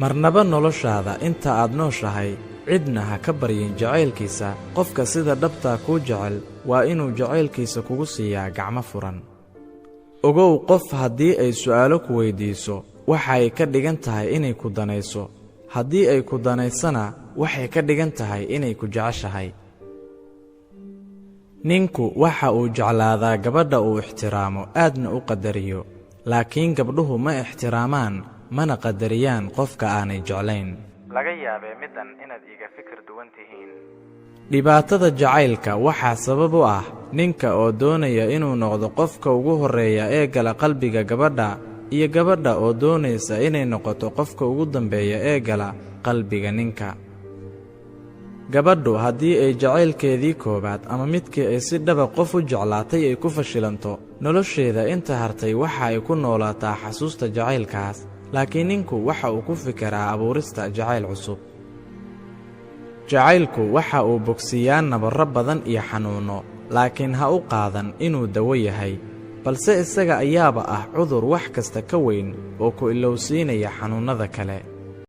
marnaba noloshaada inta aad nooshahay cidna ha ka baryin jacaylkiisa. qofka sida dhabtaa kuu jecel waa inuu jacaylkiisa kugu siiyaa gacmo furan. ogow, qof haddii ay su'aalo ku weydiiso waxay ka dhigan tahay inay ku danayso. haddii ay ku danaysana waxay ka dhigan tahay inay ku jeceshahay. ninku waxa uu jeclaadaa gabadha uu ixtiraamo aadna u qadariyo, laakiin gabdhuhu ma ixtiraamaan mana qadariyaan qofka aanay jeclayn. laga yaabee middan inaad iiga fikir duwan tihiin. dhibaatada jacaylka waxaa sabab u ah ninka oo doonaya inuu noqdo qofka ugu horreeya ee gala qalbiga gabadha, iyo gabadha oo doonaysa inay noqoto qofka ugu dambeeya ee gala qalbiga ninka. gabadhu haddii ay jacaylkeedii koowaad ama midkii ay si dhaba qof u jeclaatay ay ku fashilanto, nolosheeda inta hartay waxa ay ku noolaataa xasuusta jacaylkaas. laakiin ninku waxa uu ku fikiraa abuurista jacayl cusub. jacaylku waxa uu bogsiiyaa nabarro badan iyo xanuunno, laakiin ha u qaadan inuu dawo yahay, balse isaga ayaaba ah cudur wax kasta ka weyn oo ku ilowsiinaya xanuunnada kale.